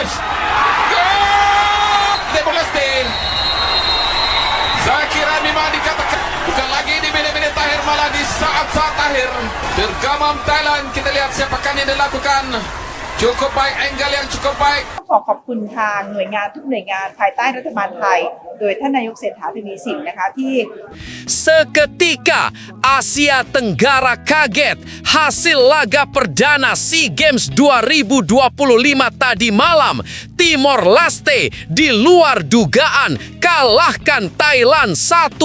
saves. Gol! Timor Leste. Saya kira memang dikatakan bukan lagi di minit-minit akhir, malah di saat-saat akhir. Bergamam Thailand, kita lihat siapakah yang dilakukan. Cukup baik, angle yang cukup baik. ขอบคุณทางหน่วยงานทุกหน่วยงานภายใต้รัฐบาลไทยโดยท่านนายกเศรษฐาทวีสินนะคะที่ Seketika Asia Tenggara kaget hasil laga perdana SEA Games 2025 tadi malam. Timor Leste di luar dugaan kalahkan Thailand 1-0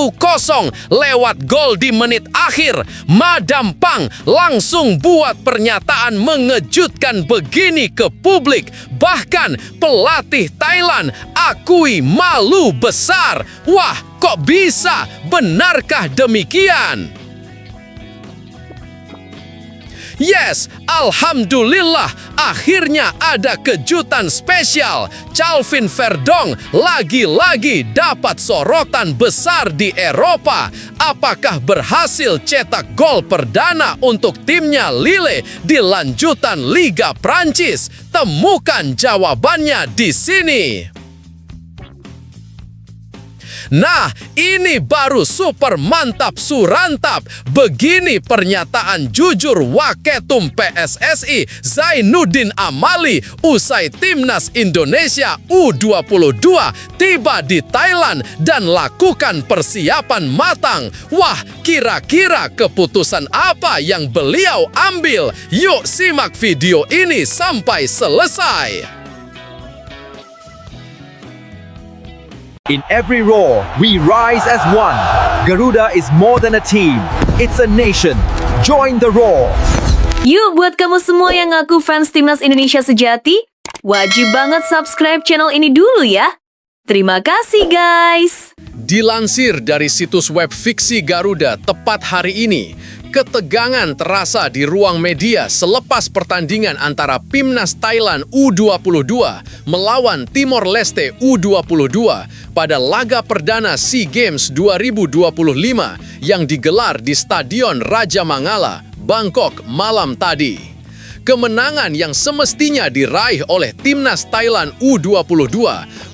lewat gol di menit akhir. Madam Pang langsung buat pernyataan mengejutkan begini ke publik. Bahkan pelatih Thailand akui malu besar. Wah, kok bisa? Benarkah demikian? Yes, alhamdulillah, akhirnya ada kejutan spesial. Calvin Verdong lagi-lagi dapat sorotan besar di Eropa. Apakah berhasil cetak gol perdana untuk timnya Lille di lanjutan Liga Prancis? Temukan jawabannya di sini. Nah, ini baru super mantap surantap. Begini pernyataan jujur Waketum PSSI Zainuddin Amali usai Timnas Indonesia U22 tiba di Thailand dan lakukan persiapan matang. Wah, kira-kira keputusan apa yang beliau ambil? Yuk simak video ini sampai selesai. In every roar, we rise as one. Garuda is more than a team. It's a nation. Join the roar. Yuk buat kamu semua yang ngaku fans Timnas Indonesia sejati, wajib banget subscribe channel ini dulu ya. Terima kasih guys. Dilansir dari situs web fiksi Garuda tepat hari ini, ketegangan terasa di ruang media selepas pertandingan antara Timnas Thailand U22 melawan Timor Leste U22 pada laga perdana SEA Games 2025 yang digelar di Stadion Raja Mangala, Bangkok malam tadi. Kemenangan yang semestinya diraih oleh Timnas Thailand U22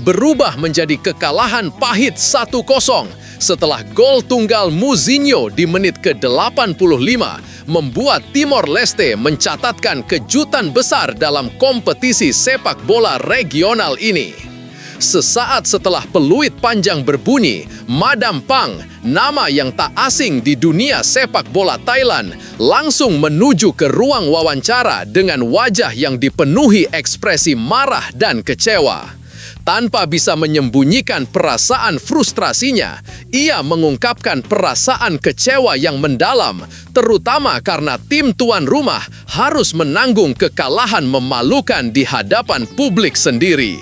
berubah menjadi kekalahan pahit 1-0 setelah gol tunggal Muzinho di menit ke-85 membuat Timor Leste mencatatkan kejutan besar dalam kompetisi sepak bola regional ini. Sesaat setelah peluit panjang berbunyi, Madam Pang, nama yang tak asing di dunia sepak bola Thailand, langsung menuju ke ruang wawancara dengan wajah yang dipenuhi ekspresi marah dan kecewa. Tanpa bisa menyembunyikan perasaan frustrasinya, ia mengungkapkan perasaan kecewa yang mendalam, terutama karena tim tuan rumah harus menanggung kekalahan memalukan di hadapan publik sendiri.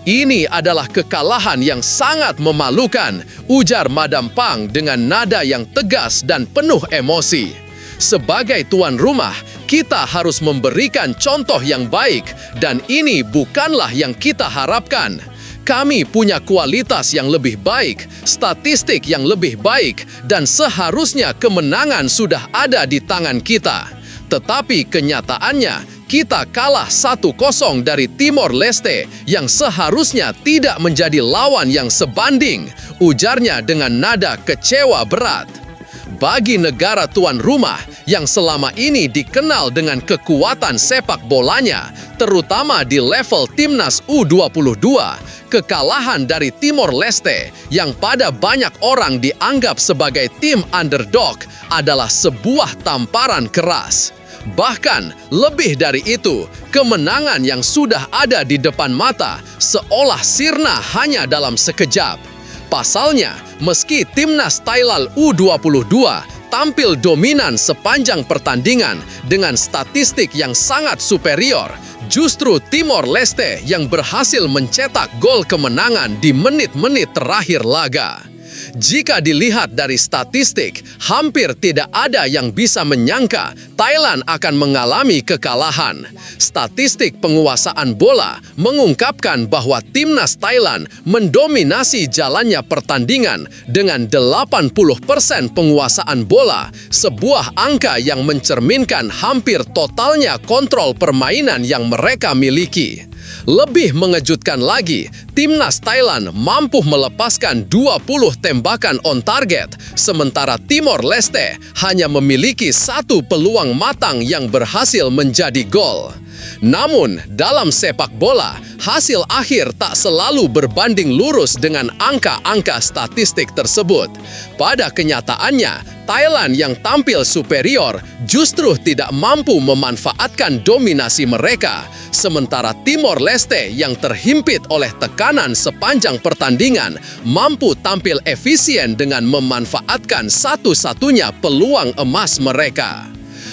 Ini adalah kekalahan yang sangat memalukan, ujar Madam Pang dengan nada yang tegas dan penuh emosi. Sebagai tuan rumah, kita harus memberikan contoh yang baik dan ini bukanlah yang kita harapkan. Kami punya kualitas yang lebih baik, statistik yang lebih baik, dan seharusnya kemenangan sudah ada di tangan kita. Tetapi kenyataannya, kita kalah 1-0 dari Timor Leste yang seharusnya tidak menjadi lawan yang sebanding, ujarnya dengan nada kecewa berat. Bagi negara tuan rumah yang selama ini dikenal dengan kekuatan sepak bolanya, terutama di level Timnas U22, kekalahan dari Timor Leste yang pada banyak orang dianggap sebagai tim underdog adalah sebuah tamparan keras. Bahkan lebih dari itu, kemenangan yang sudah ada di depan mata seolah sirna hanya dalam sekejap. Pasalnya, meski Timnas Thailand U22 tampil dominan sepanjang pertandingan dengan statistik yang sangat superior, justru Timor Leste yang berhasil mencetak gol kemenangan di menit-menit terakhir laga. Jika dilihat dari statistik, hampir tidak ada yang bisa menyangka Thailand akan mengalami kekalahan. Statistik penguasaan bola mengungkapkan bahwa Timnas Thailand mendominasi jalannya pertandingan dengan 80% penguasaan bola, sebuah angka yang mencerminkan hampir totalnya kontrol permainan yang mereka miliki. Lebih mengejutkan lagi, timnas Thailand mampu melepaskan 20 tembakan on target, sementara Timor Leste hanya memiliki 1 peluang matang yang berhasil menjadi gol. Namun, dalam sepak bola, hasil akhir tak selalu berbanding lurus dengan angka-angka statistik tersebut. Pada kenyataannya, Thailand yang tampil superior justru tidak mampu memanfaatkan dominasi mereka, sementara Timor Leste yang terhimpit oleh tekanan sepanjang pertandingan mampu tampil efisien dengan memanfaatkan satu-satunya peluang emas mereka.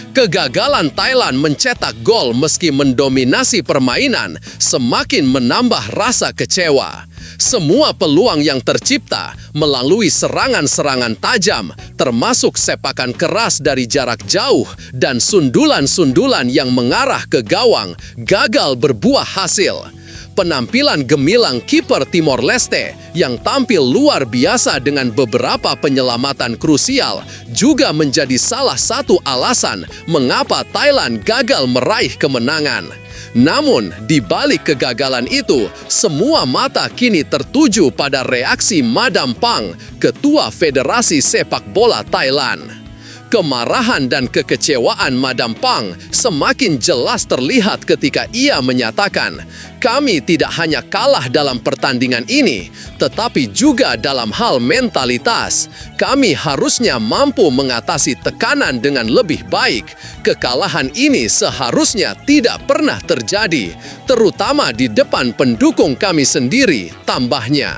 Kegagalan Thailand mencetak gol meski mendominasi permainan semakin menambah rasa kecewa. Semua peluang yang tercipta melalui serangan-serangan tajam, termasuk sepakan keras dari jarak jauh dan sundulan-sundulan yang mengarah ke gawang, gagal berbuah hasil. Penampilan gemilang kiper Timor Leste yang tampil luar biasa dengan beberapa penyelamatan krusial juga menjadi salah satu alasan mengapa Thailand gagal meraih kemenangan. Namun, di balik kegagalan itu, semua mata kini tertuju pada reaksi Madam Pang, Ketua Federasi Sepak Bola Thailand. Kemarahan dan kekecewaan Madam Pang semakin jelas terlihat ketika ia menyatakan, "Kami tidak hanya kalah dalam pertandingan ini, tetapi juga dalam hal mentalitas. Kami harusnya mampu mengatasi tekanan dengan lebih baik. Kekalahan ini seharusnya tidak pernah terjadi, terutama di depan pendukung kami sendiri," tambahnya.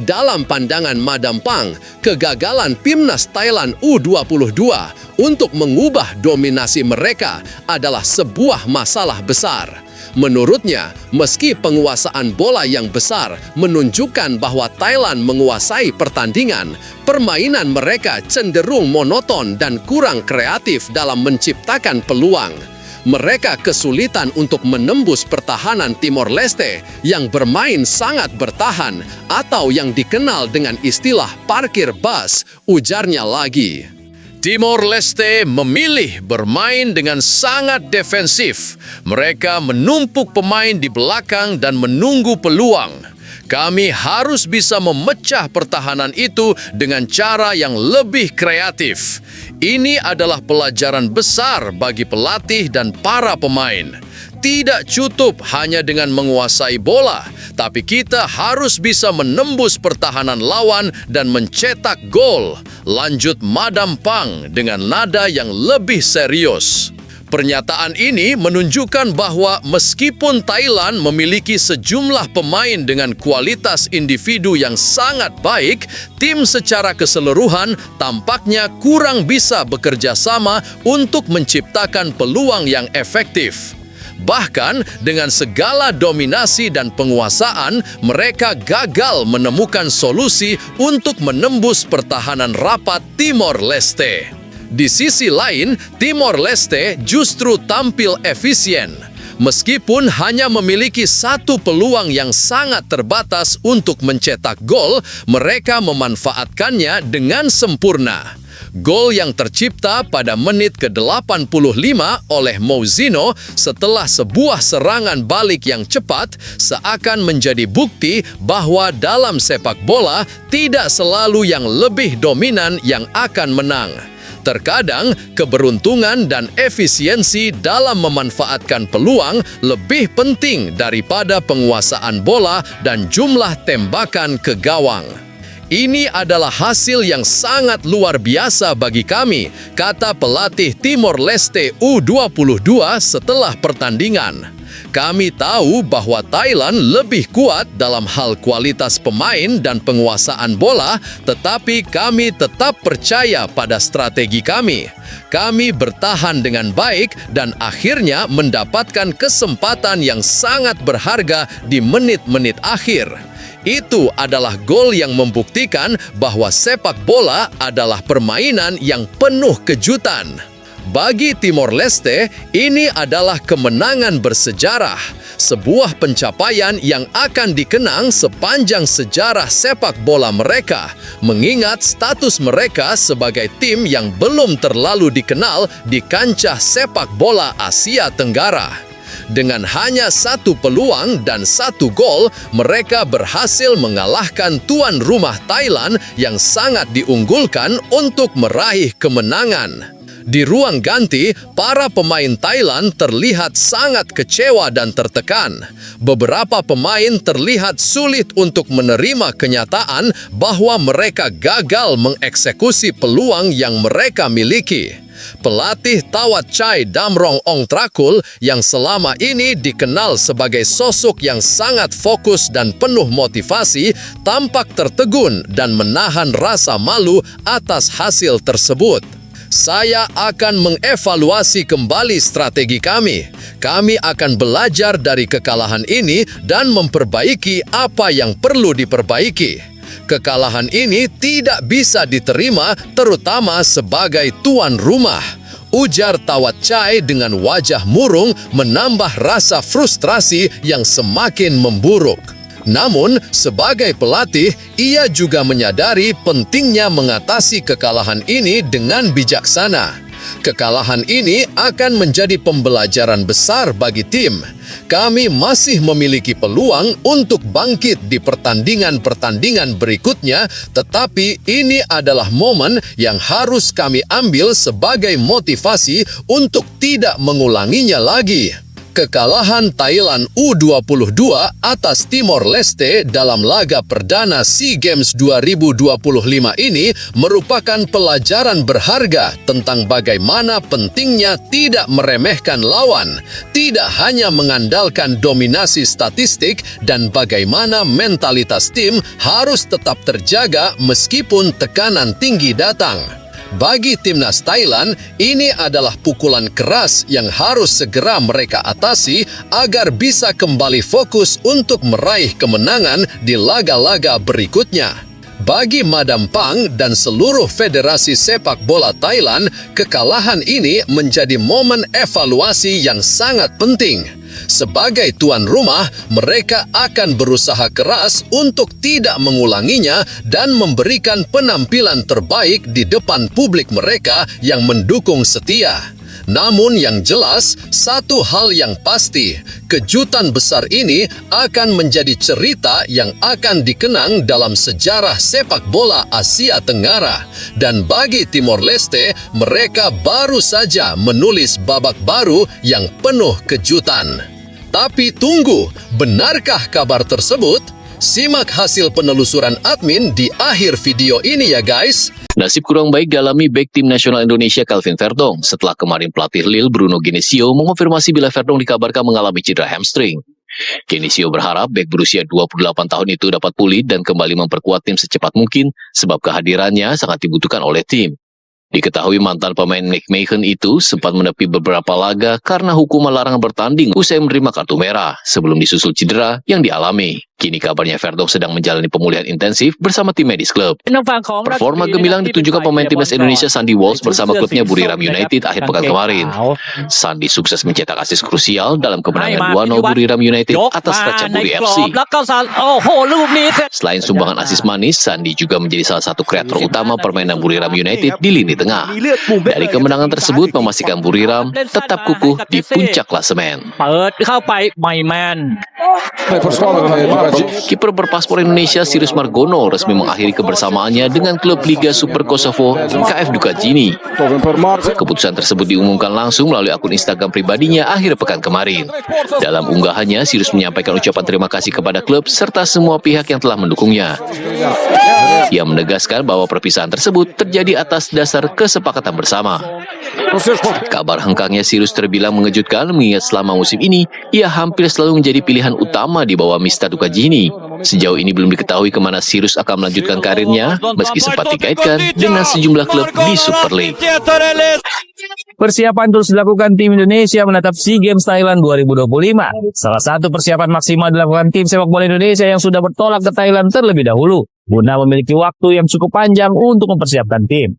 Dalam pandangan Madam Pang, kegagalan Timnas Thailand U22 untuk mengubah dominasi mereka adalah sebuah masalah besar. Menurutnya, meski penguasaan bola yang besar menunjukkan bahwa Thailand menguasai pertandingan, permainan mereka cenderung monoton dan kurang kreatif dalam menciptakan peluang. Mereka kesulitan untuk menembus pertahanan Timor Leste yang bermain sangat bertahan atau yang dikenal dengan istilah parkir bus, ujarnya lagi. Timor Leste memilih bermain dengan sangat defensif. Mereka menumpuk pemain di belakang dan menunggu peluang. Kami harus bisa memecah pertahanan itu dengan cara yang lebih kreatif. Ini adalah pelajaran besar bagi pelatih dan para pemain. Tidak cukup hanya dengan menguasai bola, tapi kita harus bisa menembus pertahanan lawan dan mencetak gol. Lanjut Madam Pang dengan nada yang lebih serius. Pernyataan ini menunjukkan bahwa meskipun Thailand memiliki sejumlah pemain dengan kualitas individu yang sangat baik, tim secara keseluruhan tampaknya kurang bisa bekerja sama untuk menciptakan peluang yang efektif. Bahkan dengan segala dominasi dan penguasaan, mereka gagal menemukan solusi untuk menembus pertahanan rapat Timor Leste. Di sisi lain, Timor Leste justru tampil efisien. Meskipun hanya memiliki 1 peluang yang sangat terbatas untuk mencetak gol, mereka memanfaatkannya dengan sempurna. Gol yang tercipta pada menit ke-85 oleh Mouzino setelah sebuah serangan balik yang cepat seakan menjadi bukti bahwa dalam sepak bola tidak selalu yang lebih dominan yang akan menang. Terkadang, keberuntungan dan efisiensi dalam memanfaatkan peluang lebih penting daripada penguasaan bola dan jumlah tembakan ke gawang. Ini adalah hasil yang sangat luar biasa bagi kami, kata pelatih Timor Leste U22 setelah pertandingan. Kami tahu bahwa Thailand lebih kuat dalam hal kualitas pemain dan penguasaan bola, tetapi kami tetap percaya pada strategi kami. Kami bertahan dengan baik dan akhirnya mendapatkan kesempatan yang sangat berharga di menit-menit akhir. Itu adalah gol yang membuktikan bahwa sepak bola adalah permainan yang penuh kejutan. Bagi Timor Leste, ini adalah kemenangan bersejarah, sebuah pencapaian yang akan dikenang sepanjang sejarah sepak bola mereka, mengingat status mereka sebagai tim yang belum terlalu dikenal di kancah sepak bola Asia Tenggara. Dengan hanya 1 peluang dan 1 gol, mereka berhasil mengalahkan tuan rumah Thailand yang sangat diunggulkan untuk meraih kemenangan. Di ruang ganti, para pemain Thailand terlihat sangat kecewa dan tertekan. Beberapa pemain terlihat sulit untuk menerima kenyataan bahwa mereka gagal mengeksekusi peluang yang mereka miliki. Pelatih Tawat Chai Damrong Ongtrakul yang selama ini dikenal sebagai sosok yang sangat fokus dan penuh motivasi tampak tertegun dan menahan rasa malu atas hasil tersebut. Saya akan mengevaluasi kembali strategi kami. Kami akan belajar dari kekalahan ini dan memperbaiki apa yang perlu diperbaiki. Kekalahan ini tidak bisa diterima terutama sebagai tuan rumah, ujar Tawat Chai dengan wajah murung menambah rasa frustrasi yang semakin memburuk. Namun, sebagai pelatih, ia juga menyadari pentingnya mengatasi kekalahan ini dengan bijaksana. Kekalahan ini akan menjadi pembelajaran besar bagi tim. Kami masih memiliki peluang untuk bangkit di pertandingan-pertandingan berikutnya, tetapi ini adalah momen yang harus kami ambil sebagai motivasi untuk tidak mengulanginya lagi. Kekalahan Thailand U22 atas Timor Leste dalam laga perdana SEA Games 2025 ini merupakan pelajaran berharga tentang bagaimana pentingnya tidak meremehkan lawan, tidak hanya mengandalkan dominasi statistik, dan bagaimana mentalitas tim harus tetap terjaga meskipun tekanan tinggi datang. Bagi timnas Thailand, ini adalah pukulan keras yang harus segera mereka atasi agar bisa kembali fokus untuk meraih kemenangan di laga-laga berikutnya. Bagi Madam Pang dan seluruh federasi sepak bola Thailand, kekalahan ini menjadi momen evaluasi yang sangat penting. Sebagai tuan rumah, mereka akan berusaha keras untuk tidak mengulanginya dan memberikan penampilan terbaik di depan publik mereka yang mendukung setia. Namun yang jelas, satu hal yang pasti, kejutan besar ini akan menjadi cerita yang akan dikenang dalam sejarah sepak bola Asia Tenggara. Dan bagi Timor Leste, mereka baru saja menulis babak baru yang penuh kejutan. Tapi tunggu, benarkah kabar tersebut? Simak hasil penelusuran admin di akhir video ini ya guys. Nasib kurang baik dialami bek tim nasional Indonesia Calvin Verdong setelah kemarin pelatih Lille Bruno Genesio mengonfirmasi bila Verdong dikabarkan mengalami cedera hamstring. Genesio berharap bek berusia 28 tahun itu dapat pulih dan kembali memperkuat tim secepat mungkin sebab kehadirannya sangat dibutuhkan oleh tim. Diketahui mantan pemain Nijmegen itu sempat menepi beberapa laga karena hukuman larangan bertanding usai menerima kartu merah sebelum disusul cedera yang dialami. Kini kabarnya Verdong sedang menjalani pemulihan intensif bersama tim medis klub. Performa gemilang ditunjukkan pemain timnas Indonesia Sandy Walsh bersama klubnya Buriram United akhir pekan kemarin. Sandy sukses mencetak asis krusial dalam kemenangan 2-0 Buriram United atas Ratchaburi FC. Selain sumbangan asis manis, Sandy juga menjadi salah satu kreator utama permainan Buriram United di lini tengah. Dari kemenangan tersebut memastikan Buriram tetap kukuh di puncak klasemen. Kiper berpaspor Indonesia Sirius Margono resmi mengakhiri kebersamaannya dengan klub Liga Super Kosovo KF Dukajini. Keputusan tersebut diumumkan langsung melalui akun Instagram pribadinya akhir pekan kemarin. Dalam unggahannya, Sirius menyampaikan ucapan terima kasih kepada klub serta semua pihak yang telah mendukungnya. Ia menegaskan bahwa perpisahan tersebut terjadi atas dasar kesepakatan bersama. Kabar hengkangnya Sirius terbilang mengejutkan mengingat selama musim ini ia hampir selalu menjadi pilihan utama di bawah Mista Dukajini. Sejauh ini belum diketahui kemana Sirius akan melanjutkan karirnya meski sempat dikaitkan dengan sejumlah klub di Super League. Persiapan terus dilakukan tim Indonesia menatap SEA Games Thailand 2025. Salah satu persiapan maksimal dilakukan tim sepak bola Indonesia yang sudah bertolak ke Thailand terlebih dahulu, guna memiliki waktu yang cukup panjang untuk mempersiapkan tim.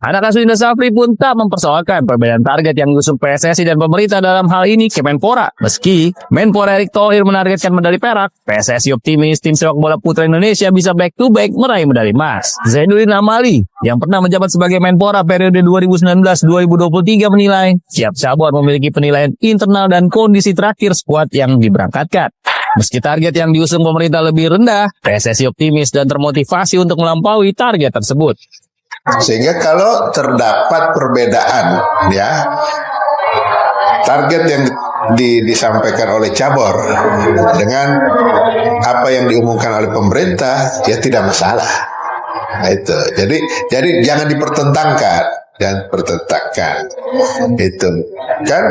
Anak asuh Indra Safri pun tak mempersoalkan perbedaan target yang diusung PSSI dan pemerintah dalam hal ini Kemenpora. Meski Menpora Erick Thohir menargetkan medali perak, PSSI optimis tim sepak bola putra Indonesia bisa back-to-back meraih medali emas. Zainuddin Amali yang pernah menjabat sebagai Menpora periode 2019-2023 menilai tiap cabur memiliki penilaian internal dan kondisi terakhir skuad yang diberangkatkan. Meski target yang diusung pemerintah lebih rendah, PSSI optimis dan termotivasi untuk melampaui target tersebut. Sehingga kalau terdapat perbedaan ya target yang disampaikan oleh cabur dengan apa yang diumumkan oleh pemerintah ya tidak masalah. Nah, itu. Jadi jangan dipertentangkan, itu kan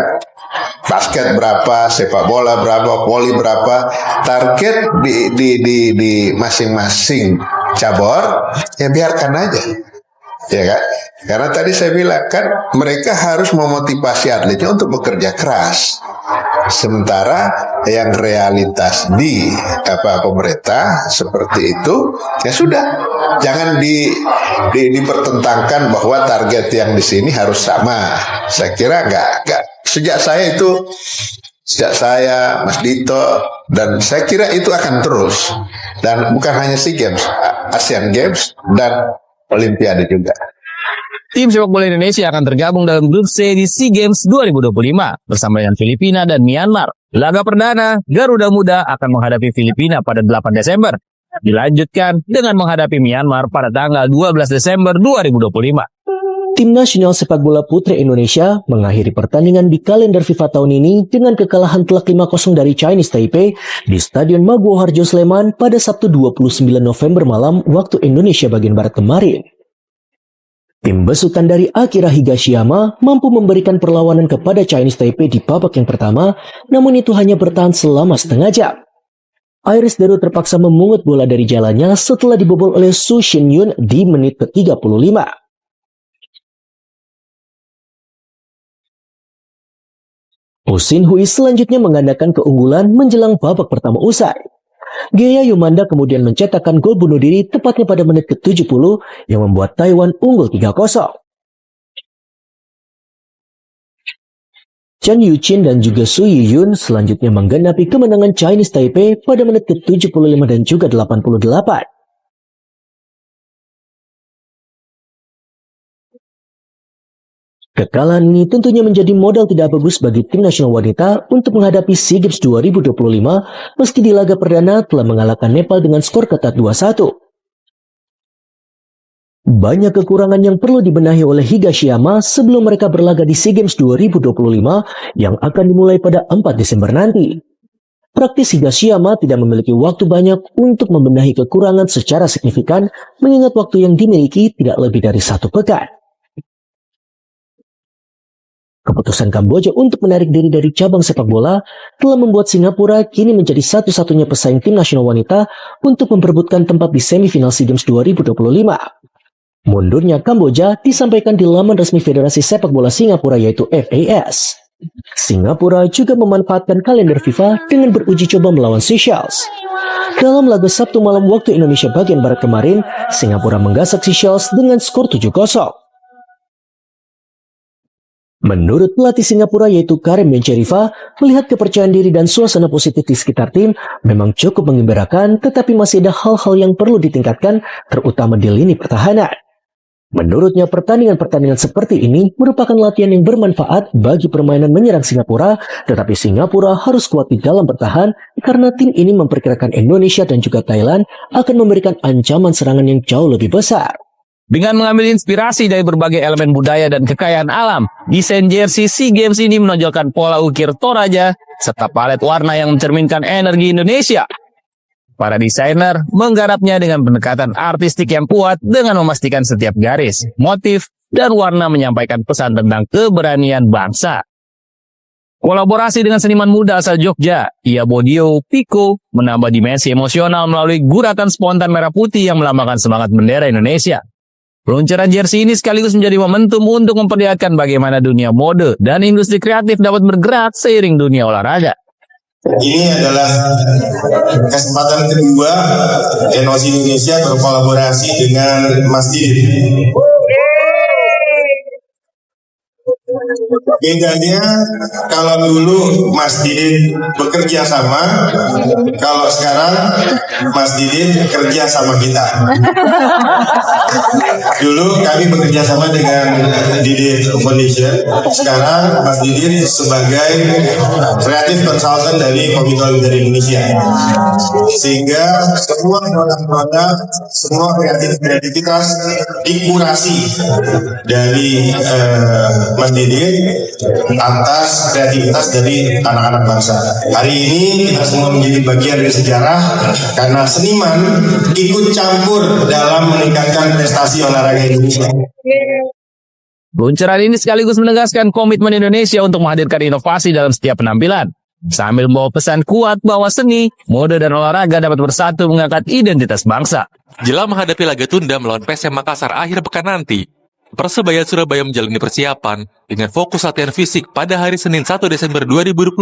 basket berapa, sepak bola berapa, voli berapa, target di masing-masing cabur ya biarkan aja. Ya kan? Karena tadi saya bilang kan mereka harus memotivasi atletnya untuk bekerja keras. Sementara yang realitas di pemerintah seperti itu ya sudah, jangan dipertentangkan bahwa target yang di sini harus sama. Saya kira enggak. Sejak saya, Mas Dito, dan saya kira itu akan terus. Dan bukan hanya SEA Games, Asian Games dan Olimpiade juga. Tim sepak bola Indonesia akan tergabung dalam grup C di SEA Games 2025 bersama dengan Filipina dan Myanmar. Laga perdana, Garuda Muda akan menghadapi Filipina pada 8 Desember. Dilanjutkan dengan menghadapi Myanmar pada tanggal 12 Desember 2025. Tim nasional sepak bola putri Indonesia mengakhiri pertandingan di kalender FIFA tahun ini dengan kekalahan telak 5-0 dari Chinese Taipei di Stadion Maguwo Harjo Sleman pada Sabtu 29 November malam waktu Indonesia bagian Barat kemarin. Tim besutan dari Akira Higashiyama mampu memberikan perlawanan kepada Chinese Taipei di babak yang pertama, namun itu hanya bertahan selama setengah jam. Iris Deru terpaksa memungut bola dari jalannya setelah dibobol oleh Su Shin-yun di menit ke-35. Usin Hui selanjutnya menggandakan keunggulan menjelang babak pertama usai. Gea Yumanda kemudian mencetakkan gol bunuh diri tepatnya pada menit ke-70 yang membuat Taiwan unggul 3-0. Chen Yuqin dan juga Su Yiyun selanjutnya menggenapi kemenangan Chinese Taipei pada menit ke-75 dan juga 88. Kekalahan ini tentunya menjadi modal tidak bagus bagi tim nasional wanita untuk menghadapi SEA Games 2025 meski di laga perdana telah mengalahkan Nepal dengan skor ketat 2-1. Banyak kekurangan yang perlu dibenahi oleh Higashiyama sebelum mereka berlaga di SEA Games 2025 yang akan dimulai pada 4 Desember nanti. Praktis Higashiyama tidak memiliki waktu banyak untuk membenahi kekurangan secara signifikan mengingat waktu yang dimiliki tidak lebih dari 1 pekan. Keputusan Kamboja untuk menarik diri dari cabang sepak bola telah membuat Singapura kini menjadi satu-satunya pesaing tim nasional wanita untuk memperebutkan tempat di semifinal SEA Games 2025. Mundurnya Kamboja disampaikan di laman resmi Federasi Sepak Bola Singapura yaitu FAS. Singapura juga memanfaatkan kalender FIFA dengan beruji coba melawan Seychelles. Dalam laga Sabtu malam waktu Indonesia bagian Barat kemarin, Singapura menggasak Seychelles dengan skor 7-0. Menurut pelatih Singapura yaitu Karim Bencherifa, melihat kepercayaan diri dan suasana positif di sekitar tim memang cukup menggembirakan, tetapi masih ada hal-hal yang perlu ditingkatkan, terutama di lini pertahanan. Menurutnya pertandingan-pertandingan seperti ini merupakan latihan yang bermanfaat bagi permainan menyerang Singapura, tetapi Singapura harus kuat di dalam bertahan karena tim ini memperkirakan Indonesia dan juga Thailand akan memberikan ancaman serangan yang jauh lebih besar. Dengan mengambil inspirasi dari berbagai elemen budaya dan kekayaan alam, desain jersey SEA Games ini menonjolkan pola ukir Toraja serta palet warna yang mencerminkan energi Indonesia. Para desainer menggarapnya dengan pendekatan artistik yang kuat dengan memastikan setiap garis, motif, dan warna menyampaikan pesan tentang keberanian bangsa. Kolaborasi dengan seniman muda asal Jogja, Ia Bodio Piko, menambah dimensi emosional melalui guratan spontan merah putih yang melambangkan semangat bendera Indonesia. Peluncuran jersey ini sekaligus menjadi momentum untuk memperlihatkan bagaimana dunia mode dan industri kreatif dapat bergerak seiring dunia olahraga. Ini adalah kesempatan kedua Genosi Indonesia berkolaborasi dengan Mas Didi. Bedanya kalau dulu Mas Didin bekerja sama, kalau sekarang Mas Didin kerja sama kita. Dulu kami bekerja sama dengan Didin Foundation, sekarang Mas Didin sebagai kreatif consultant dari Komite Olimpiade Indonesia. Sehingga semua produk-produk, semua kreativitas dikurasi dari Mas Didin atas kreativitas dari anak-anak bangsa. Hari ini kita semua menjadi bagian dari sejarah karena seniman ikut campur dalam meningkatkan prestasi olahraga Indonesia. Peluncuran ini sekaligus menegaskan komitmen Indonesia untuk menghadirkan inovasi dalam setiap penampilan, sambil membawa pesan kuat bahwa seni, mode, dan olahraga dapat bersatu mengangkat identitas bangsa. Jelang menghadapi laga tunda melawan PSM Makassar akhir pekan nanti, Persebaya Surabaya menjalani persiapan dengan fokus latihan fisik pada hari Senin 1 Desember 2025.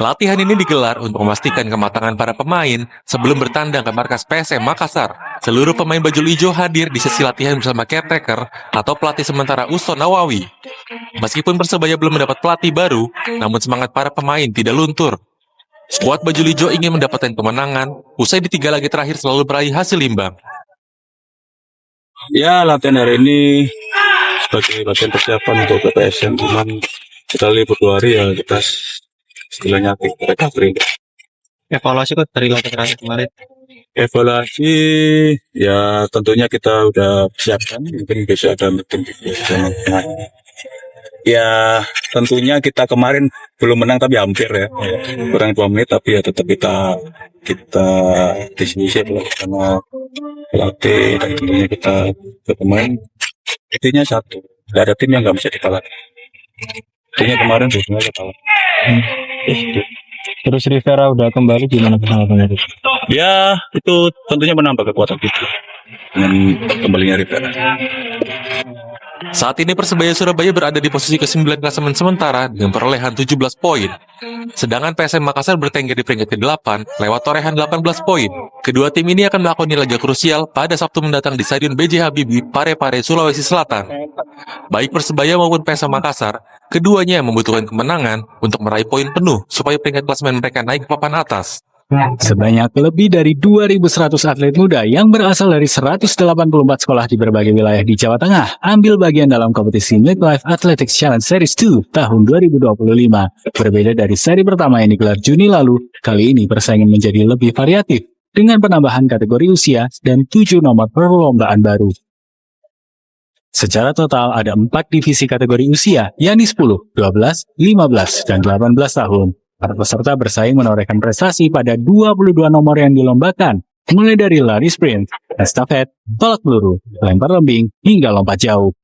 Latihan ini digelar untuk memastikan kematangan para pemain sebelum bertandang ke markas PSM Makassar. Seluruh pemain baju hijau hadir di sesi latihan bersama caretaker atau pelatih sementara Uston Nawawi. Meskipun Persebaya belum mendapat pelatih baru, namun semangat para pemain tidak luntur. Skuad baju hijau ingin mendapatkan kemenangan, usai di 3 laga terakhir selalu meraih hasil imbang. Ya, latihan hari ini sebagai latihan persiapan untuk PSM, cuman kita libur 2 hari ya, kita istilahnya recovery. Evaluasi kok dari latihan terakhir kemarin? Evaluasi ya tentunya kita udah siapkan, mungkin besok ada meeting sama pemain. Ya tentunya kita kemarin belum menang tapi hampir ya, kurang 2 menit tapi ya tetap kita diskusi sama pelatih dan tentunya kita ke pemain. Intinya satu, tidak ada tim yang nggak bisa dikalahkan. Intinya kemarin sebenarnya kalah. Terus Rivera udah kembali, gimana persahabatnya itu? Ya itu tentunya menambah kekuatan kita dengan kembalinya Rivera. Saat ini Persebaya Surabaya berada di posisi ke-9 klasemen sementara dengan perolehan 17 poin. Sedangkan PSM Makassar bertengger di peringkat ke-8 lewat torehan 18 poin. Kedua tim ini akan melakoni laga krusial pada Sabtu mendatang di Stadion B.J. Habibie, Parepare, Sulawesi Selatan. Baik Persebaya maupun PSM Makassar, keduanya membutuhkan kemenangan untuk meraih poin penuh supaya peringkat klasemen mereka naik ke papan atas. Sebanyak lebih dari 2.100 atlet muda yang berasal dari 184 sekolah di berbagai wilayah di Jawa Tengah ambil bagian dalam kompetisi Midlife Athletics Challenge Series 2 tahun 2025. Berbeda dari seri pertama yang digelar Juni lalu, kali ini persaingan menjadi lebih variatif dengan penambahan kategori usia dan 7 nomor perlombaan baru. Secara total ada 4 divisi kategori usia, yakni 10, 12, 15, dan 18 tahun. Para peserta bersaing menorehkan prestasi pada 22 nomor yang dilombakan, mulai dari lari sprint, estafet, tolak peluru, lempar lembing, hingga lompat jauh.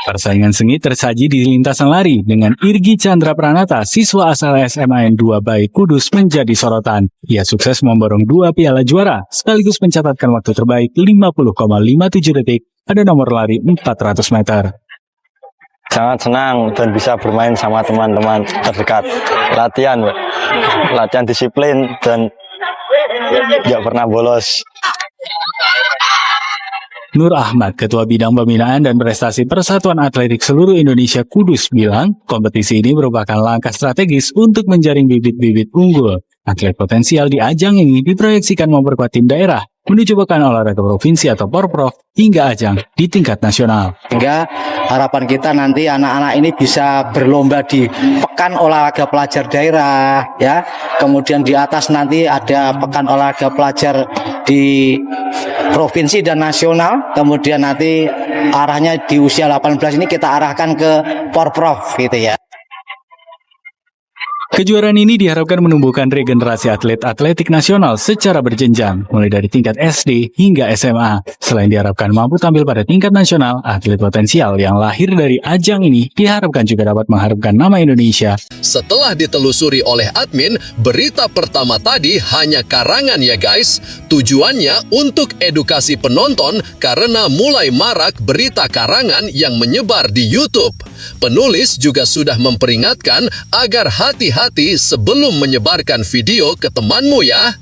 Persaingan sengit tersaji di lintasan lari dengan Irgi Chandra Pranata, siswa asal SMAN 2 Baik Kudus menjadi sorotan. Ia sukses memborong 2 piala juara, sekaligus mencatatkan waktu terbaik 50,57 detik pada nomor lari 400 meter. Sangat senang dan bisa bermain sama teman-teman terdekat. Latihan disiplin dan nggak pernah bolos. Nur Ahmad, Ketua Bidang Pembinaan dan Prestasi Persatuan Atletik Seluruh Indonesia Kudus bilang, kompetisi ini merupakan langkah strategis untuk menjaring bibit-bibit unggul. Atlet potensial di ajang ini diproyeksikan memperkuat tim daerah menuju pekan olahraga provinsi atau Porprov hingga ajang di tingkat nasional. Hingga harapan kita nanti anak-anak ini bisa berlomba di pekan olahraga pelajar daerah, ya. Kemudian di atas nanti ada pekan olahraga pelajar di provinsi dan nasional. Kemudian nanti arahnya di usia 18 ini kita arahkan ke Porprov gitu ya. Kejuaraan ini diharapkan menumbuhkan regenerasi atlet atletik nasional secara berjenjang, mulai dari tingkat SD hingga SMA. Selain diharapkan mampu tampil pada tingkat nasional, atlet potensial yang lahir dari ajang ini diharapkan juga dapat mengharumkan nama Indonesia. Setelah ditelusuri oleh admin, berita pertama tadi hanya karangan ya guys. Tujuannya untuk edukasi penonton karena mulai marak berita karangan yang menyebar di YouTube. Penulis juga sudah memperingatkan agar hati-hati sebelum menyebarkan video ke temanmu ya.